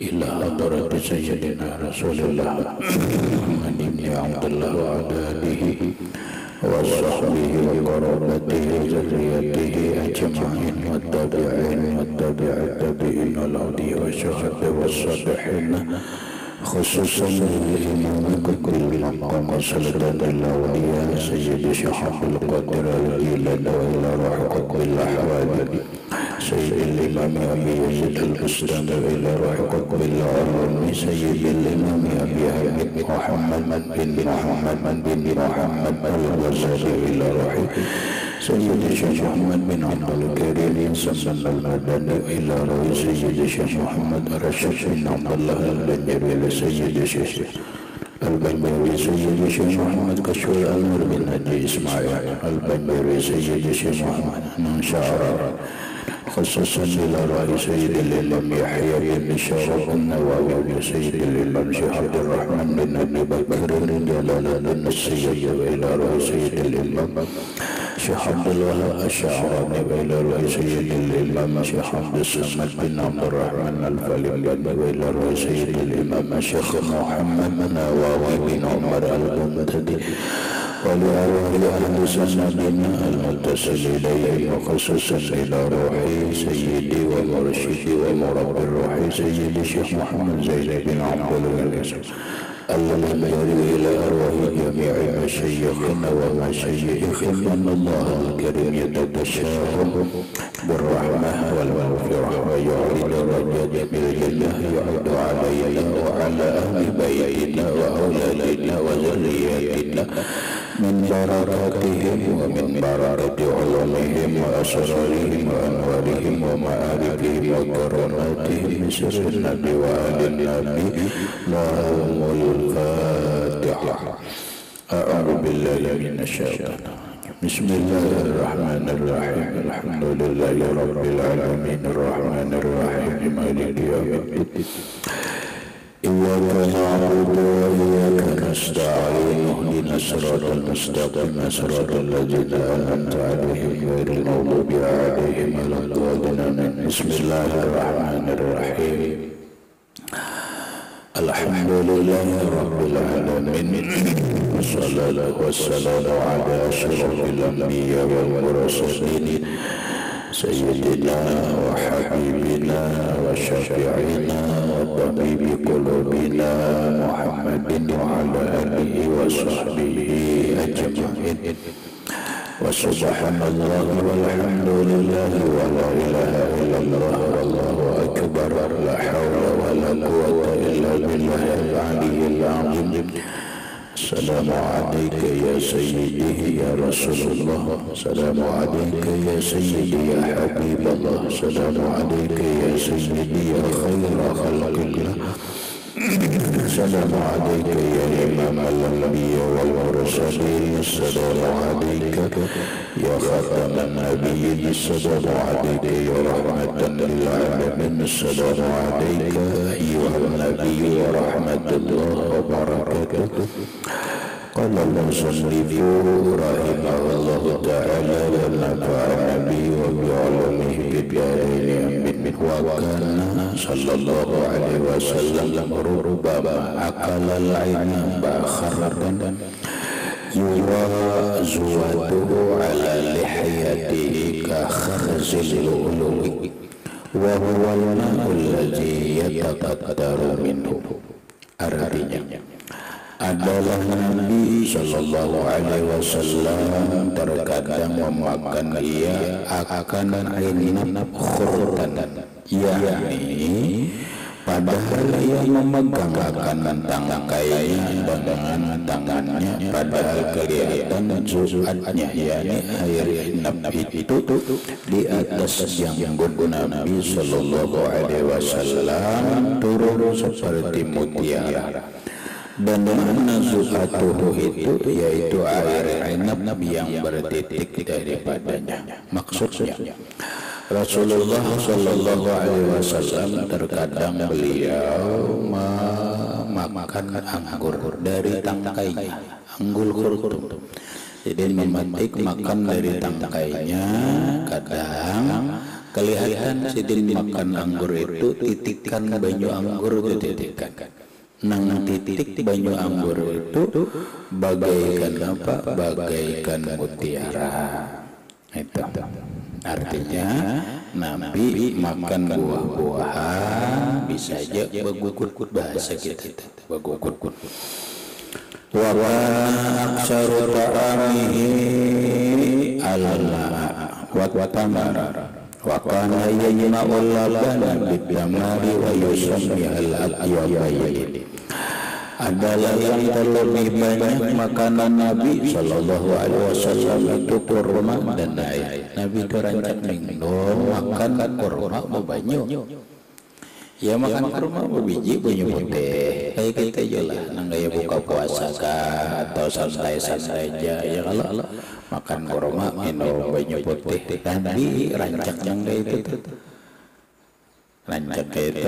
إلى حضرة سيدنا رسول الله محمد بن عبد الله وعلى آله وصحبه وقرابته وذريته أجمعين والتابعين والتابع التابعين والهدي والشهداء والصالحين خصوصا للإمام كل المقام سلطان الأولياء سيد الشيخ عبد القادر الجيلاني وإلى روح قطب الأحوال سيد الإمام أبي يزيد البستاني وإلى روح قطب العلوم سيد الإمام أبي حميد محمد بن محمد الغزالي إلى روح سيد الشيخ محمد بن عبد الكريم سلطان المدني إلى روح سيد الشيخ محمد رشيد بن عبد الله البنجري سيد الشيخ البنجري سيد الشيخ محمد كشف الأنور بن هدي إسماعيل البنجري سيد الشيخ محمد من شعر خصوصا إلى رأي سيد الإمام يحيى بن شرف النووي سيد الإمام شيخ عبد الرحمن بن أبي بكر جلال بن السيد وإلى رأي سيد الإمام شيخ عبد الوهاب الشعراني وإلى رأي سيد الإمام شيخ عبد الصمد بن عبد الرحمن الفلباني وإلى رأي سيد الإمام شيخ محمد نواوي بن عمر البغدادي ولأرواح أهل سندنا المتصل إليه وخصوصا إلى روحي سيدي ومرشدي ومربي الروحي سيدي الشيخ محمد زيد بن عبد الغني الذي يري إلى أرواح جميع مشايخنا ومشايخنا أن الله الكريم يتدشاهم بالرحمة والمغفرة ويعيد رجاء بالجنة يعيد علينا وعلى أهل بيتنا وأولادنا وذرياتنا من بركاتهم ومن بركة علومهم وأسرارهم وأنوارهم ومعارفهم وكراماتهم بسر النبي وآل النبي لهم الفاتحة. أعوذ بالله من الشيطان. بسم الله الرحمن الرحيم. الحمد لله رب العالمين الرحمن الرحيم مالك يوم الدين. إياك نعبد وإياك نستعين اهدنا الصراط المستقيم صراط الذين أنعمت عليهم غير المغضوب عليهم ولا الضالين. بسم الله الرحمن الرحيم. الحمد لله رب العالمين والصلاة والسلام على أشرف الأنبياء والمرسلين سيدنا وحبيبنا وشفيعنا وطبيب قلوبنا محمد وعلى آله وصحبه أجمعين. وسبحان الله والحمد لله ولا إله إلا الله والله أكبر لا حول ولا قوة إلا بالله العلي العظيم. السلام عليك يا سيدي يا رسول الله. السلام عليك يا سيدي يا حبيب الله. السلام عليك يا سيدي يا خير خلق الله. السلام عليك يا إمام الأنبياء والمرسلين. السلام عليك يا خاتم النبيين. السلام عليك يا رحمة للعالمين. السلام عليك أيها النبي ورحمة الله وبركاته. قال المصنف رحمه الله تعالى ونفعنا به وبعلومه بالدارين آمين. وكان صلى الله عليه وسلم ربما أكل العنب خردا يرى زواده على لحيته كخرز اللؤلؤ وهو الماء الذي يتقطر منه. Artinya adalah Nabi Sallallahu Alaihi Wasallam terkadang memakan ia akan ainab khurdan, yakni padahal ia memegang akan tangkainya dengan tangannya, padahal kelihatan zuatnya, yakni air inab itu di atas janggut Nabi Sallallahu Alaihi Wasallam turun seperti mutiara. Dan mana zuatuhu itu yaitu air inab yang bertitik daripadanya. Maksudnya Rasulullah Sallallahu Alaihi Wasallam terkadang beliau memakan anggur dari tangkainya, anggur khurtum. Jadi memetik makan dari tangkainya, kadang kelihatan sidin makan anggur itu titikan banyu anggur itu titikan. Nang titik banyu anggur itu bagaikan apa? Bagaikan mutiara. Itu artinya Nabi makan buah-buahan bisa aja bagukut bahasa kita itu bagukut. Wa kana aksaru ta'amihi al-ma' wa tamara wa kana yajma'ul labana bid-damari wa yusammi al-atyabayn. Adalah yang terlebih banyak makanan Nabi Sallallahu Alaihi Wasallam itu kurma dan air. Nabi itu rancak minum makan kurma banyu. Ya makan kurma biji banyu putih. Kayak kita aja lah, nang gaya buka puasa kah atau santai-santai aja ya kalau makan kurma minum banyu putih. Nabi rancak yang kayak itu. Rancak itu.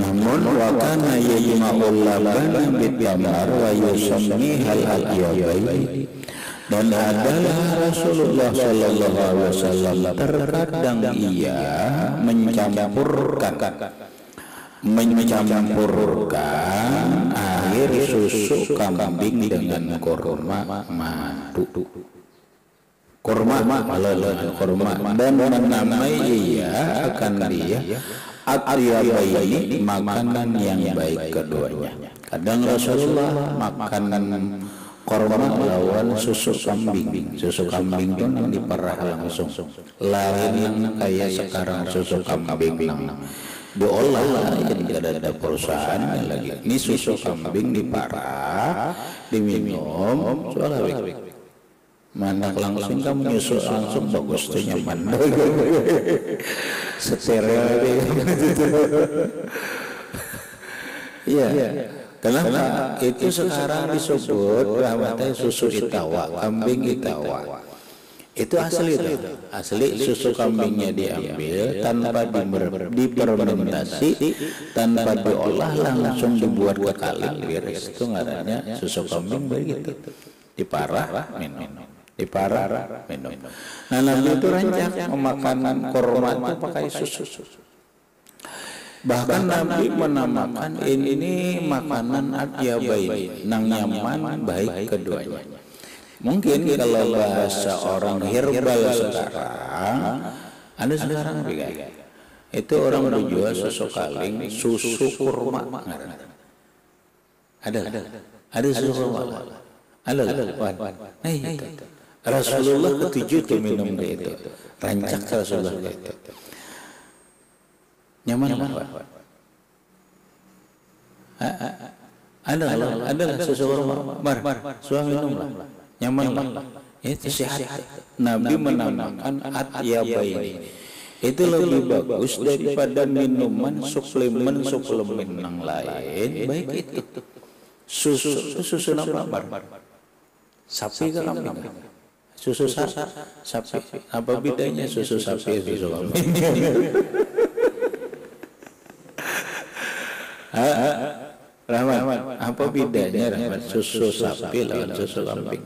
Namun wakana yajma'ul labana bid-damar wa yusammi al-atyabayn. Dan adalah Rasulullah sallallahu alaihi wasallam terkadang ia mencampurkan air susu kambing dengan kurma madu. Kurma dan menamai ia akan dia atyabaini makanan yang baik keduanya. Kadang Rasulullah makanan kurma lawan susu kambing. Susu kambing itu yang diperah langsung. Lain yang kayak sekarang susu kambing diolah jadi ada perusahaan lagi. Ini susu kambing diparah, diminum, soalnya manak langsung kamu nyusul langsung bagus tuh nyaman. Steril deh. Iya. Kenapa? Itu sekarang disebut rahmatnya susu itawa, kambing itawa. Itu asli itu. Asli susu kambingnya diambil tanpa difermentasi, tanpa diolah langsung dibuat ke kaleng beres. Itu ngarannya susu kambing begitu. Diparah minum. Diparah minum. Nah Nabi itu rancak memakan kurma itu pakai susu. Bahkan Nabi menamakan ini makanan atyabain, nang nyaman baik keduanya. Mungkin kalau bahasa orang herbal sekarang, ada sekarang juga. Itu orang berjual susu kaling, susu kurma. Ada susu kurma. Ada. Nah itu. Rasulullah ketujuh tuh minum itu. Rancak Rasulullah itu. Nyaman apa? Adalah susu kurma. Suami minum lah. Nyaman lah. Itu sehat. Nabi menamakan atyabain. Itu lebih bagus daripada minuman suplemen yang lain. Baik itu. Susu apa? Sapi ke kambing? Susu sapi. Apa bedanya susu sapi susu kambing? Rahmat, apa bedanya Rahmat susu sapi lawan susu kambing?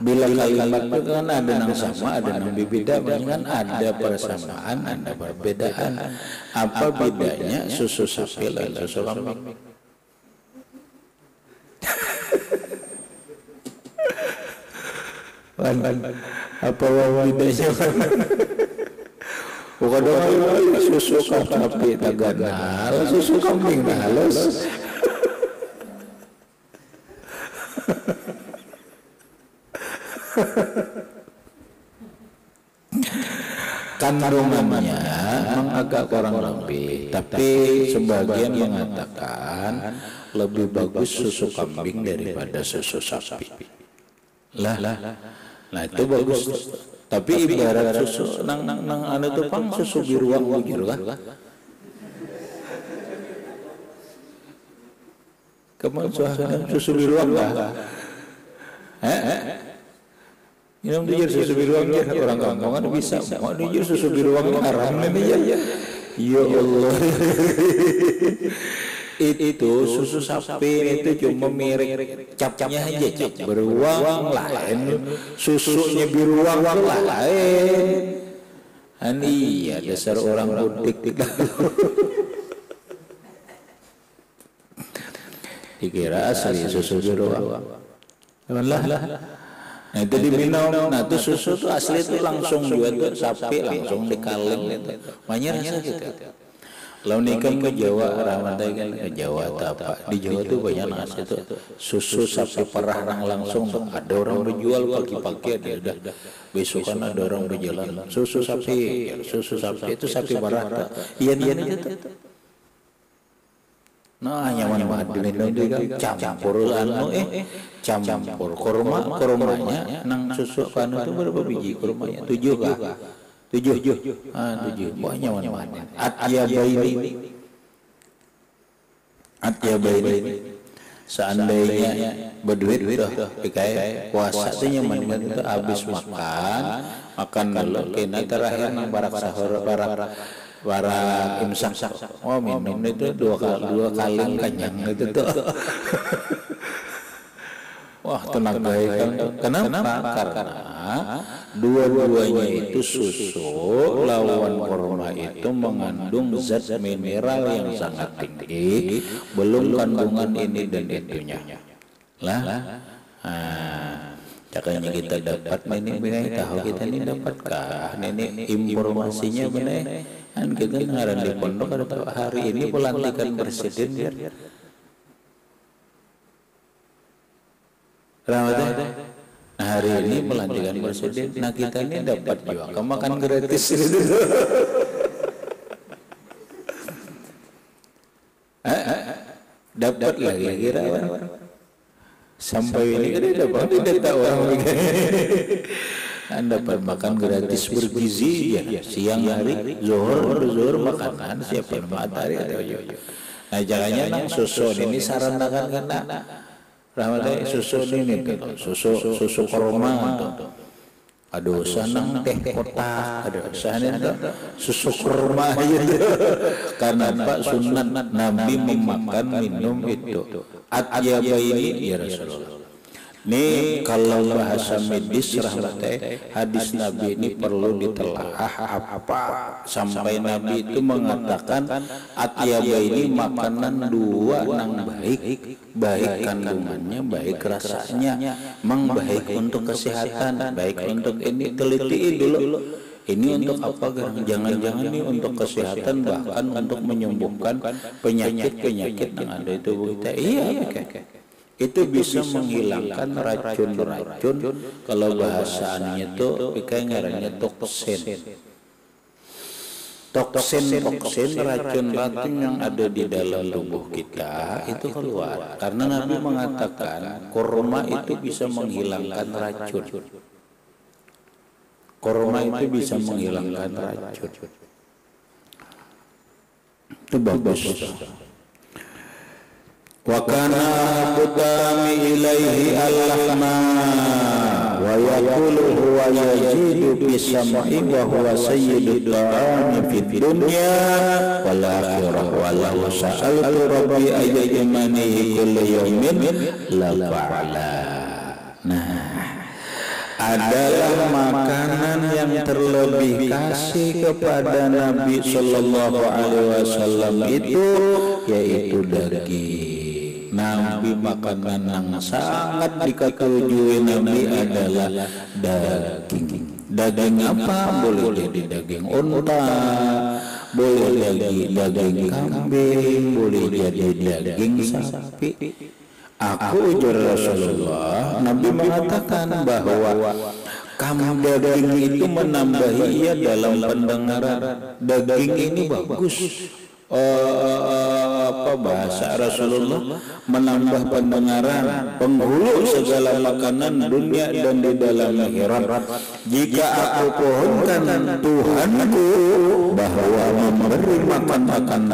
Bila kalimat itu kan ada yang sama, ada yang berbeda, kan ada persamaan, ada perbedaan. Apa bedanya susu sapi lawan susu kambing? Apa bedanya? Bukan susu sapi tagana, susu kambing halus. Kandungannya memang agak kurang lebih, tapi sebagian mengatakan lebih bagus susu kambing daripada susu sapi. Nah itu bagus. Tapi ibarat susu nang anu tuh pang susu biruang begitu kan? Kemajuan susu biruang lah. Minum dijur susu biruang ya orang kampung kan bisa. Mau dijur susu biruang haram ini ya. Ya Allah. itu susu sapi itu cuma mirip capnya aja, cap beruang lain, susunya beruang lain. Iya dasar orang mudik dikira asli susu beruang. Lah. Nah itu diminum, nah itu susu tuh asli itu langsung juga tuh sapi langsung dikaling itu, makanya rasa gitu. Kalau nikah ke Jawa, Ramadhan kan ke Jawa apa? Di Jawa tuh banyak nasi itu susu sapi perah langsung tuh. Ada orang berjual pagi-pagi dia udah besokan ada orang berjalan susu sapi itu sapi perah. Iya itu. Nah nyaman diminum juga campur campur kurmanya nang susu kanu itu berapa biji kurmanya 7 kah? 7. Banyak mana. Atyabaini. Seandainya berduit tuh dikai puasa tuh nyaman itu habis makan dulu kena terakhir nang barak sahur barak imsak. Oh minum itu dua kali kenyang itu tuh. Wah tenaga kenapa? Karena dua-duanya itu susu lawan kurma itu mengandung zat mineral yang sangat tinggi, belum kandungan ini dan itunya. Makanya kita dapat ini tahu kita ini dapatkah ini informasinya benar kan kita ngaran di pondok ada tahu hari ini pelantikan presiden biar Ramadan. Nah hari ini pelantikan presiden. Nah kita ini dapat juga makan gratis itu. Dapat lagi kira sampai ini kan dapat tidak tahu orang Anda dapat makan gratis bergizi ya siang hari zuhur makanan siapa matahari atau nah jangannya susu ini sarankan kena Ramadhan susu ini susu kurma aduh sanang teh kotak aduh sanang susu kurma aja karena Pak sunat Nabi memakan minum itu atyabaini ya Rasulullah. Nih kalau bahasa medis rahmatnya hadis Nabi ini perlu ditelaah apa sampai Nabi itu mengatakan atyaba ini makanan dua nang baik kandungannya baik rasanya mang baik untuk kesehatan baik untuk ini teliti dulu ini untuk apa jangan-jangan ini untuk kesehatan bahkan untuk menyembuhkan penyakit yang ada itu kita iya itu bisa menghilangkan racun-racun kalau bahasannya itu kayak ngarannya toksin racun yang ada di dalam tubuh kita itu keluar karena Nabi mengatakan kurma itu bisa menghilangkan racun itu bagus. Wa kana budami ilaihi al-lahma wa yaqulu huwa yajidu bisam'i wa huwa sayyidud ta'ami fid dunya wal akhirah wa law sa'altu rabbi ayyamani kullu yawmin la fa'ala. Nah adalah makanan yang terlebih kasih kepada Nabi Sallallahu Alaihi Wasallam itu yaitu daging. Nabi makanan yang sangat diketujui Nabi adalah daging. Daging apa? Boleh jadi daging unta, boleh jadi daging kambing, boleh jadi daging sapi. Aku ujar Rasulullah, Nabi mengatakan bahwa daging itu menambahi ia dalam pendengaran. Daging ini bagus. Apa bahasa Rasulullah menambah pendengaran, penghulu segala makanan dunia dan di dalam akhirat. Jika aku pohonkan Tuhanku bahwa memberi makan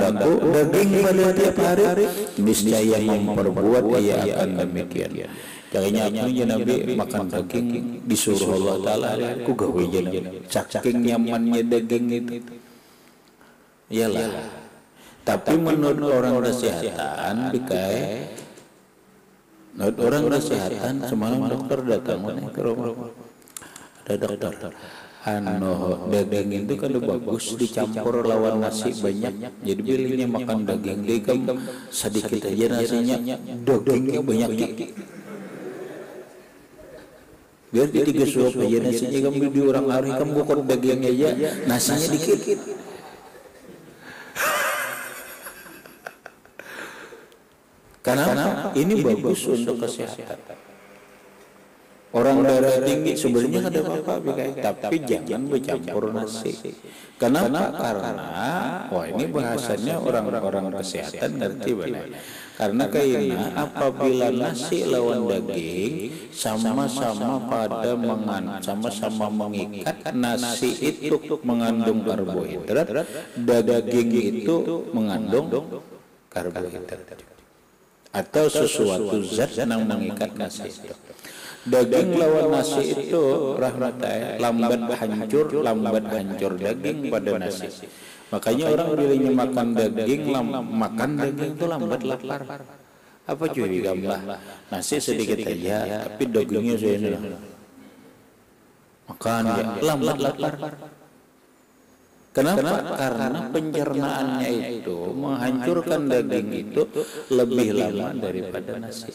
aku daging pada tiap hari, niscaya memperbuat ia akan demikian. Jadinya aku Nabi makan daging disuruh Allah Taala, aku gawe saking nyamannya daging itu. Iyalah. Tapi menurut orang kesehatan menurut orang kesehatan semalam dokter datang ke rumah. Ada dokter. Daging itu kan bagus dicampur lawan nasi banyak. Jadi belinya makan daging sedikit aja nasinya, dagingnya banyak. Biar jadi gesuap aja nasinya, kamu di orang hari kamu bukan dagingnya aja, nasinya dikit. Karena ini bagus untuk kesehatan. Orang darah tinggi sebenarnya ada apa-apa, tapi jangan bercampur nasi. Kenapa? Karena ini bahasanya orang-orang kesehatan ngerti benar. Karena kayaknya apabila nasi lawan daging sama-sama sama-sama mengikat, nasi itu mengandung karbohidrat, daging itu mengandung karbohidrat atau sesuatu zat yang mengikat nasi itu. Daging lawan nasi itu rahmatnya lambat hancur daging pada nasi. Makanya orang bilangnya makan daging itu lambat lapar. Apa cuy gambar? Nasi sedikit aja, tapi dagingnya saya makan ya lambat lapar. Kenapa? Karena pencernaannya itu menghancurkan daging itu lebih lama daripada nasi.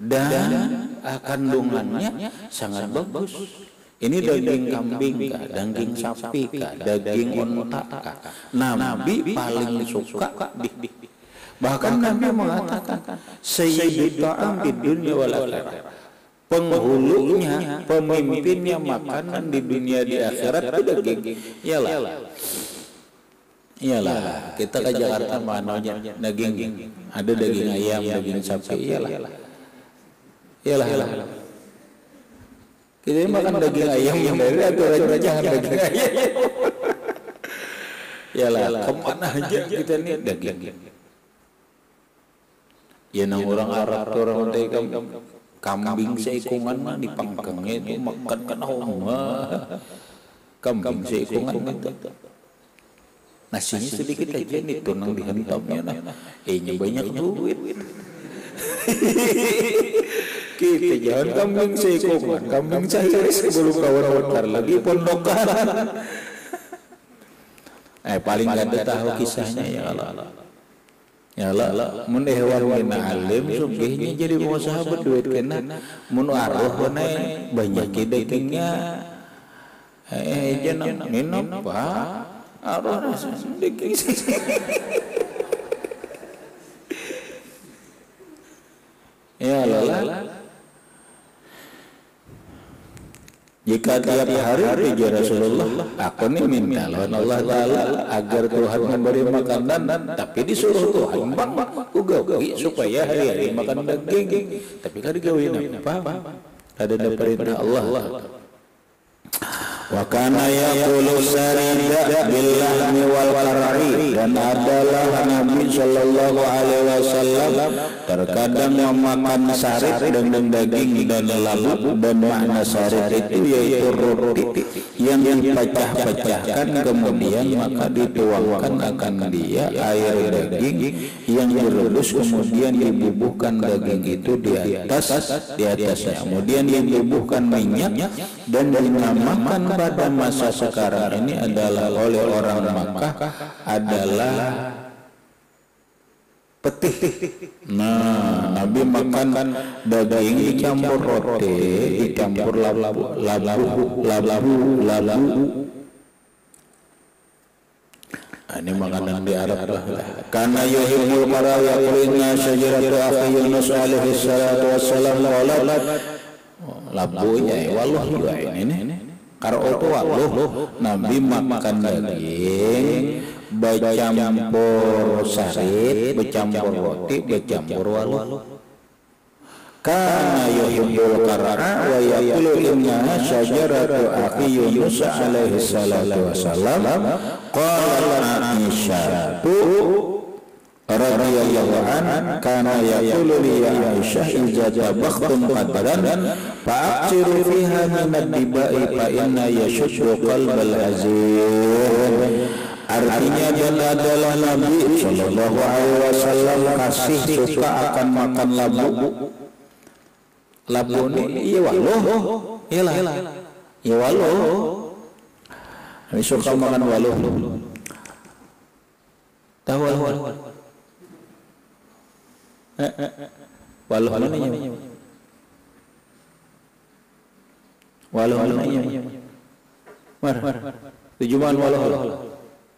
Dan kandungannya sangat bagus. Ini daging kambing kah, daging sapi kah, daging unta kah. Nabi paling suka bahkan Nabi mengatakan sayyidu ta'am di dunia wal akhirah. Penghulunya, pemimpinnya makanan di dunia di akhirat itu daging. Iyalah, kita ke Jakarta mananya daging. Ada daging ayam, daging sapi. Iyalah. Kita makan daging ayam yang dari aturan jangan daging ayam. Iyalah, kemana aja kita nih daging. Ya nang orang Arab tuh orang kambing seikungan mah dipangkengnya itu makan kena kambing seikungan itu. Nasinya sedikit aja nih tunang dihentamnya nya banyak duit. Kita jangan kambing seikungan, kambing cairis belum kawan-kawan lagi pondokan. Paling gak ada tahu kisahnya ya Allah. Mun hewan kena alim sugihnya jadi mau sahabat duit kena mun aruh naik banyak dagingnya. Jangan minum pak aruh daging. Ya Allah. Jika tiap hari puji Rasulullah, aku nih minta lawan Allah Ta'ala agar Tuhan memberi makanan, tapi disuruh Tuhan uga-ugi supaya hari-hari makan daging. Tapi kan digawin apa? Ada perintah Allah. Wa kana yaqulu sarida billahmi wal qarri, dan adalah Nabi sallallahu alaihi wasallam terkadang memakan sarit dengan daging dan labu, dan makna sarit itu yaitu roti yang dipecah-pecahkan kemudian maka dituangkan akan dia air daging yang direbus, kemudian dibubuhkan daging itu di atasnya, kemudian dibubuhkan minyak dan dinamakan pada masa sekarang ini adalah oleh orang Makkah adalah petih. Nabi makan daging dicampur roti, dicampur labu. Ini makanan di Arab lah. Karena yuhibbul qara yaqulina syajaratu akhi Yunus alaihi salatu wassalam qalat labunya waluh ini. Karo itu waluh Nabi makan daging bercampur sarit, bercampur roti, bercampur waluh. Kana yuhibbul qara'a wa yaqulu inna syajaratu akhi Yunus alaihi salatu wassalam qala Aisyatu radhiyallahu anha kana yaqulu li Aisyah idza tabakhtum qadran fa'aksiru fiha min ad-diba'i fa inna yashuddu qalbal hazin. Artinya lain adalah Nabi sallallahu alaihi wasallam kasih suka akan makan labu. Labu ini iya waluh. Iyalah. Iya waluh. Ini suka makan waluh. Tahu waluh? Waluh namanya. Waluh namanya. Mar. Tujuan waluh.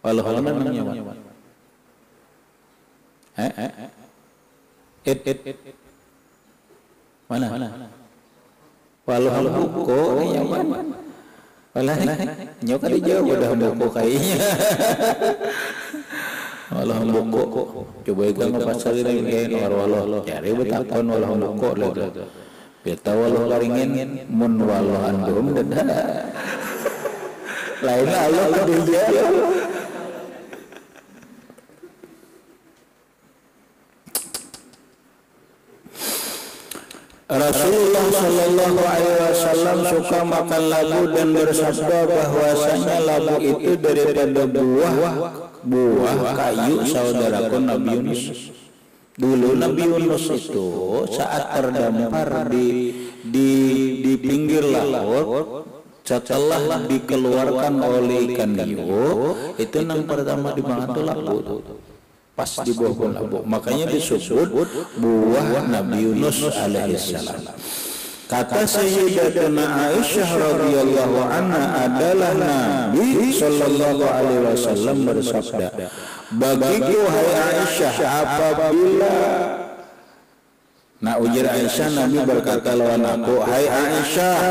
Waluh namanya. Mana? Waluh buko ini nyaman. Walah nyoka dijawab udah buko kayaknya. Waluh buko. Coba ikan ngepasar ini kayak waluh. Cari betakon waluh buko lagi. Beta waluh karingin mun waluh andum dedah. Lain Allah dia. Rasulullah Shallallahu Alaihi Wasallam suka makan labu dan bersabda bahwasanya labu itu daripada buah kayu saudaraku Nabi Yunus. Dulu Nabi Yunus itu saat terdampar di pinggir laut, setelah dikeluarkan oleh ikan hiu, itu yang pertama dimakan itu labu. Pas di bawah labu, makanya disebut buah Nabi Yunus alaihissalam. Kata Sayyidatuna Aisyah radhiyallahu anha adalah Nabi sallallahu alaihi wasallam bersabda, bagiku hai Aisyah apabila ujar Aisyah, Nabi berkata lawan aku, hai Aisyah,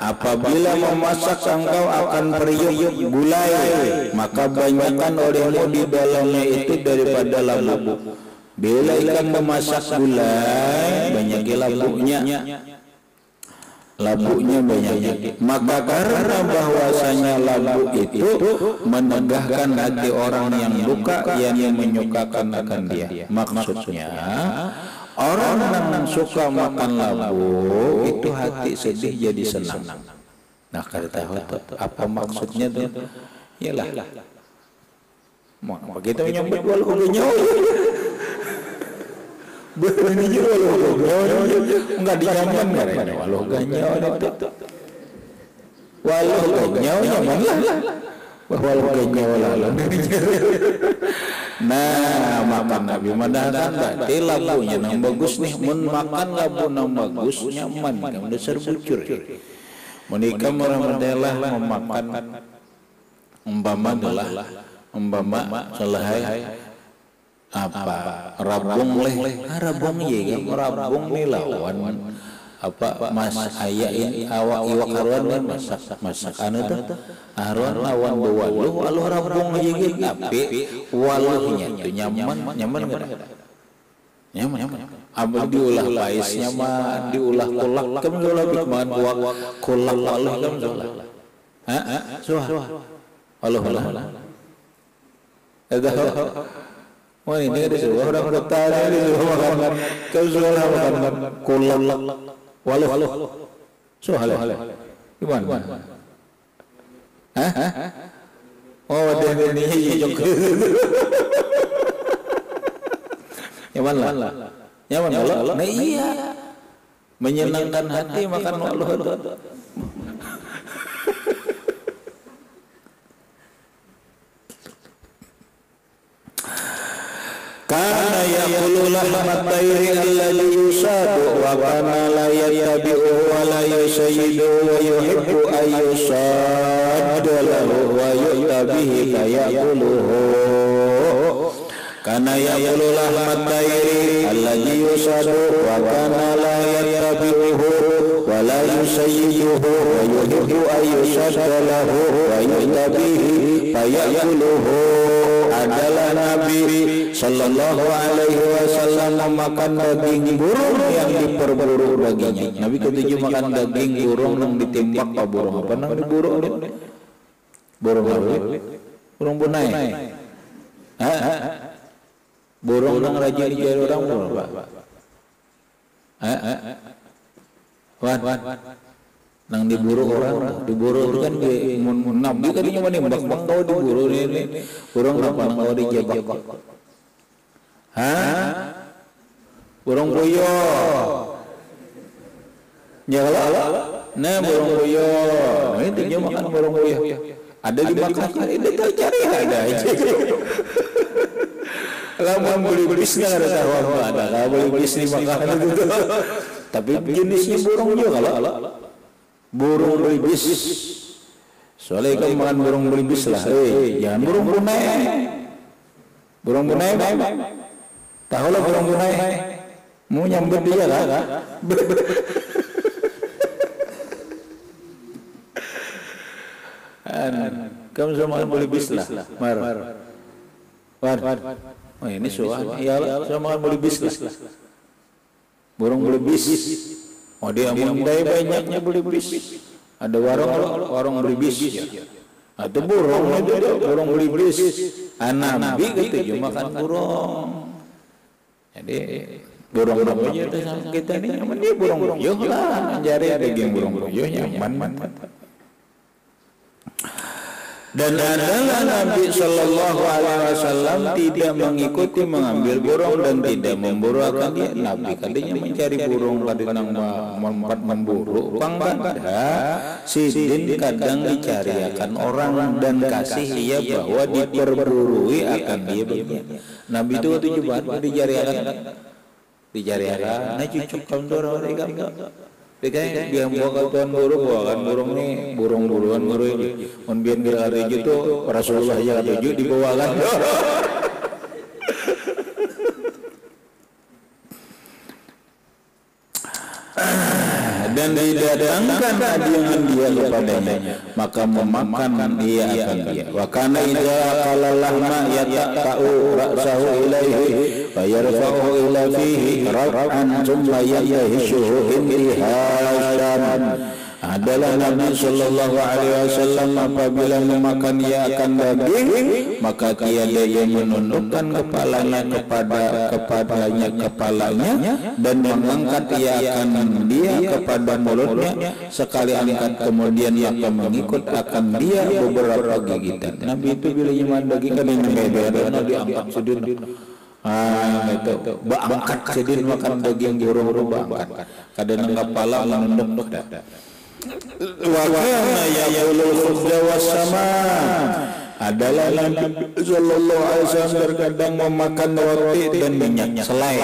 apabila memasak engkau akan periuk gulai, maka banyakkan olehmu di dalamnya itu daripada labu. Bila ikan memasak gulai, banyak labunya banyak. Maka karena bahwasanya labu itu menegahkan hati orang yang luka, yang menyukakan akan dia. Maksudnya orang yang suka makan labu itu hati sedih jadi senang. Nah, kada tahu apa maksudnya tuh? Iyalah. Mau kita menyambut walau nyawa. Begini juga walau enggak dinyaman karena walau nyawa itu. Walau nyawa nyaman lah. Walau nyawa lah. Nah, makan Nabi mendatang berarti labunya nang bagus nih. Mun makan labu nang bagus nyaman, kamu dasar bucur. Menikah murah-murah memakan umpama selahai apa rabung leh. Rabung ye rabung nih lawan apa mas ayain awak iwak haruan kan masak anu tuh haruan lawan waluh rabung ye tapi waluhnya itu nyaman abang diulah pais nyaman, diulah kolak kamu diulah bikman kolak waluh kamu diulah suah waluh wah ini ada suah orang bertanya di makan kau suah makan kolak waluh suah gimana oh ini jok nyaman lah nah iya menyenangkan hati makan waluh kana yaqulu lahmat tayri alladhi yusadu wa kana la yattabi'u wa la yusayyidu wa yuhibbu an yusadda lahu wa yu'tabihi kayaquluhu. Kana yaqulu lahmat tayri alladhi yusadu wa kana la yattabi'uhu wa la yusayyiduhu wa yuhibbu an yusadda lahu wa yu'tabihi kayaquluhu. Adalah Nabi Sallallahu Alaihi Wasallam memakan daging burung yang diperburu baginya. Nabi ketujuh makan daging burung yang ditembak ke burung. Apa nang diburu? Burung apa? Burung bunai. Burung yang rajin dicari orang burung apa? Wan. nang diburu orang, diburu kan nabi kan cuma nembak kau diburu ini, burung apa nang kau dijebak, burung puyuh, nyala, nah burung puyuh, nah itu dia makan burung puyuh, ada di makan, itu cari ada aja. Kalau beli bisnya ada tahu ada, kalau beli bisnis makanan itu, tapi jenisnya burung juga kalau. Burung belibis, soalnya kan makan burung belibis lah, jangan burung bunai, tahu lah burung bunai, mau nyambut dia lah, kamu sama makan belibis lah, oh ini soal, iyalah sama makan belibis lah, burung belibis. Oh dia mendai banyaknya belibis. Ada warung belibis. Atau burung itu burung belibis. Nabi gitu makan burung. Jadi burung aja kita ini nyaman dia burung puyuh lah. Mencari daging burung puyuh nyaman. Dan adalah Nabi Shallallahu Alaihi Wasallam tidak mengikuti mengambil burung dan tidak memburu akan dia. Nabi kadinya mencari burung kadang memburu pangkada sidin kadang dicari akan orang dan kasih ia bahwa diperburui akan dia begini. Nabi itu waktu jubat dicari akan nah cucuk kaum dorong mereka Bekai dia bawa tuan burung nih burung-buruan burung ini. Unbian kira tujuh tu Rasulullah yang tujuh dibawakan. Dan didatangkan hadiah dia kepadanya, maka memakan dia akan dia. Wa kana idza qala lahma yataqa'u ra'sahu ilaihi fa yarfa'u ila fihi raf'an thumma yahishuhu intihasan. Adalah Nabi Sallallahu Alaihi Wasallam apabila memakan ia akan daging, maka tiada ia menundukkan kepalanya kepalanya dan mengangkat ia akan dia kepada mulutnya sekali angkat kemudian maka mengikut akan dia beberapa gigitan. Nabi itu bila nyaman daging kan yang beda diangkat sedin. Itu angkat sedin makan daging burung angkat. Kadang kepala menunduk dah. Wa kana yaqulul khubza wassaman adalah Nabi sallallahu alaihi wasallam terkadang memakan roti dan minyak selai.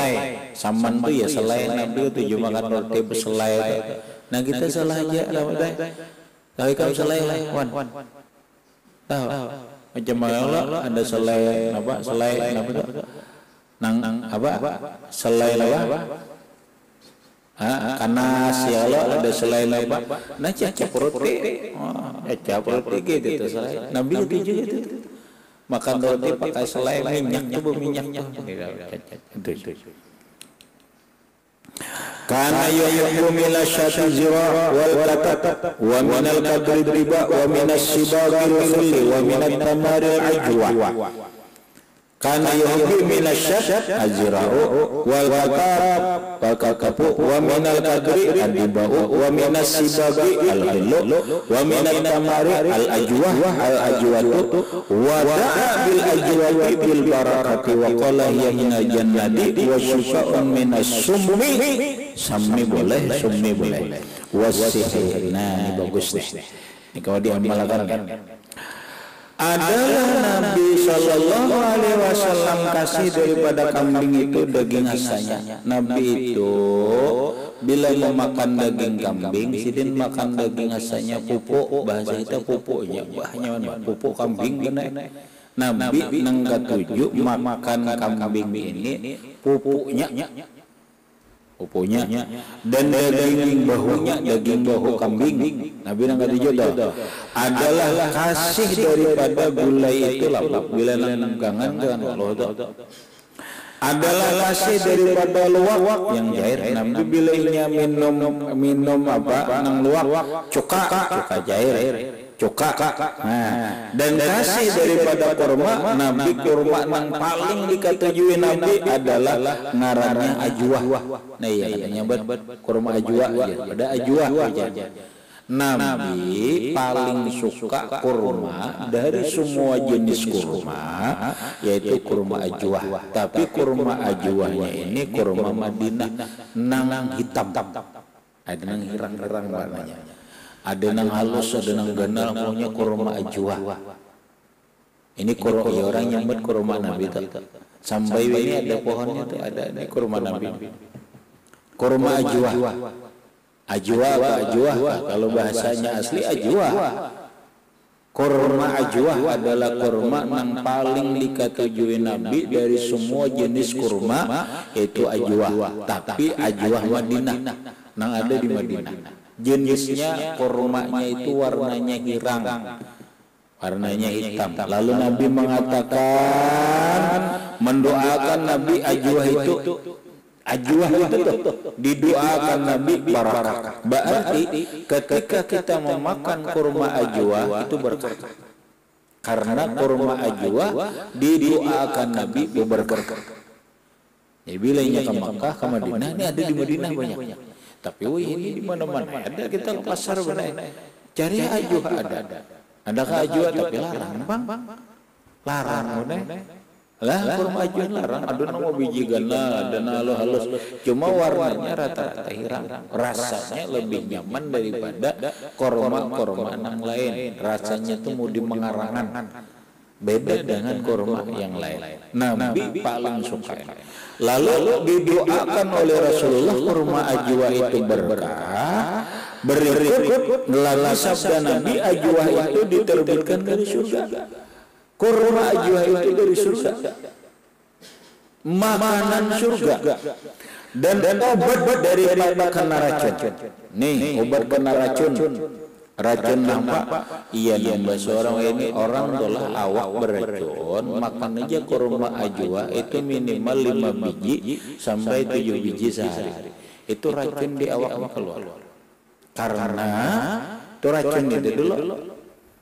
Saman tu ya selai, Nabi itu cuma makan roti berselai. Nah kita salah aja lah. Tahu kamu selai wan. Tahu macam mana ada selai apa? Selai apa tu? Nang apa? Selai apa? Kanas ya Allah ada selai apa? Nah cacap roti, cacap roti gitu selai. Nabi itu juga itu makan roti pakai selai minyak tu berminyaknya. Itu. Karena yuhibbu minal syati zira wal katat wa minal kadri riba wa minas sibagil khilli wa minat tamaril ajwa. Karena yuhibbu minal syati azra'u wal katat wa minal kadri adibau wa minas sibagi al-hillu wa minat tamari al-ajwatu wa da'a bil ajwati bil barakati wa qala hiya minal jannati wa syifa'un minas summi boleh wasihir. Nah ini bagus nih ini kalau diamalkan kan adalah Nabi Sallallahu Alaihi Wasallam kasih daripada kambing itu daging asanya. Nabi itu bila memakan daging kambing, sidin makan daging asanya pupuk, bahasa kita pupuknya, bahnya pupuk kambing benar. Nabi nang ketujuh makan kambing ini pupuknya dan daging bahunya daging bahu kambing. Nabi nang ketujuh adalah kasih daripada gulai itu lah bila nang gangan kan Allah adalah kasih daripada luwak yang jair. Nabi bilainya minum apa nang luwak cuka jair cuka. Nah, dan kasih daripada kurma, Nabi kurma nang paling diketujui Nabi adalah ngarannya ajwah. Nah iya katanya kurma ajwah ya, ada ajwah aja. Nabi paling suka kurma dari semua jenis kurma, yaitu kurma ajwah. Tapi kurma ajwahnya ini kurma Madinah nang hitam, ada nang hirang-hirang warnanya, ada nang halus, ada nang ganal, punya kurma ajwah. Ini kurma ya, orang nyambut kurma Nabi itu. Sampai ini ada pohonnya tuh, ada ini kurma Nabi. Kurma ajwah. Ajwa apa ajwa? Kalau bahasanya asli ajwa. Kurma ajwa adalah kurma yang paling diketujui Nabi dari semua jenis kurma, yaitu ajwa. Tapi ajwa Madinah, yang ada di Madinah. Jenisnya kurmanya itu warnanya hirang, warnanya hitam. Lalu Nabi mengatakan, mendoakan Nabi ajwa itu. Ajwah itu didoakan Nabi barakah. Berarti ketika kita memakan kurma ajwah itu berkah. Karena kurma ajwah didoakan Nabi berkah. Jadi bila ke Makkah, ke Madinah, ini ada di Madinah banyak. Tapi ini di mana-mana ada, kita ke pasar benar. Cari ajwah ada. Adakah ajwah tapi larang, Bang? Larang benar. Lah kurma ajwah larang, ada nama biji gana, ada nama halus, cuma warnanya rata-rata hirang. Rasanya lebih nyaman daripada kurma yang lain. Rasanya tuh mau di mengarangan, beda dengan kurma yang lain. Nabi paling suka. Lalu didoakan oleh Rasulullah kurma ajwah itu berkah. Berikut lagi sabda Nabi, ajwah itu diterbitkan dari surga. Kurma ajwah itu dari surga, makanan surga, dan obat daripada kena racun. Nih obat kena racun nampak. Iya nambah seorang ini orang telah awak beracun, makan aja kurma ajwah itu minimal 5 biji sampai 7 biji sehari. Itu racun di awaknya keluar. Karena itu racun itu dulu.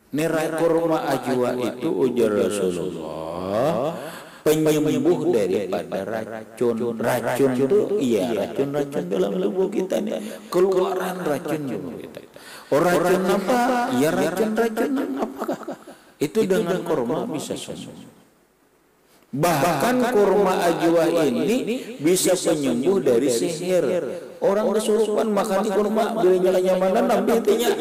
Nirai kurma ajwa itu ujar Rasulullah penyembuh daripada racun. Racun itu iya racun dalam tubuh kita nih, keluaran racun tubuh kita. Racun apa? Ya racun apakah? Itu dengan kurma bisa sembuh. Bahkan kurma ajwa ini bisa penyembuh dari sihir. Orang kesurupan makan kurma bila nyala-nyamanan Nabi intinya.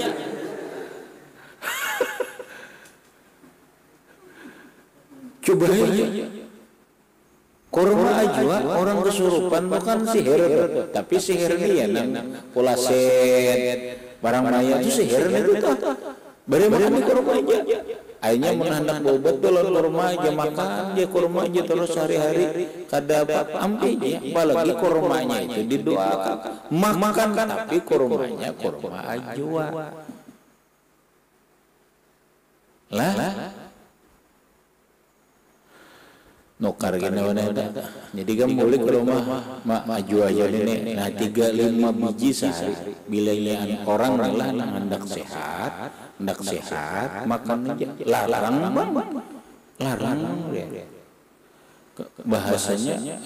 Coba aja kurma ajwa orang kesurupan bukan sihir, tapi sihir ini ya pola set barang maya itu sihir itu tuh. Beri makan kurma aja. Akhirnya menandak obat dolon kurma aja, makan aja kurma aja terus hari-hari kada apa ampi ya. Apalagi kurmanya itu didoakan makan, tapi kurmanya kurma ajwa. Lah nukar gini ada. Jadi kan boleh ke rumah maju aja ini. Nah 3-5 biji sehari. Bila orang lah hendak sehat, makan aja. Larang ya. Bahasanya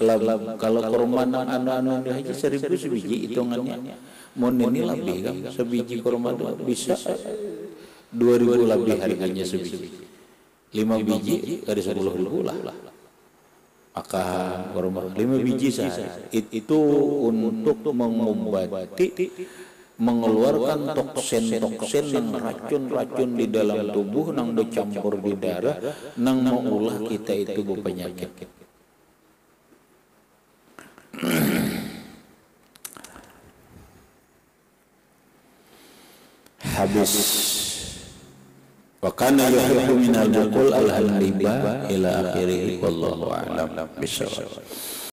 kalau kurma anu aja 1000 sebiji hitungannya. Mau ini lebih kan sebiji kurma itu bisa 2000 lebih harganya sebiji. 5 biji dari 10.000 lah. Akan kurma 5 biji saja itu untuk mengobati, mengeluarkan toksin yang racun di dalam tubuh nang bercampur di darah nang mengulah kita itu berpenyakit. Habis wa kana yuhibbu minal bukul al-haliba ila akhirih wallahu a'lam bishawab.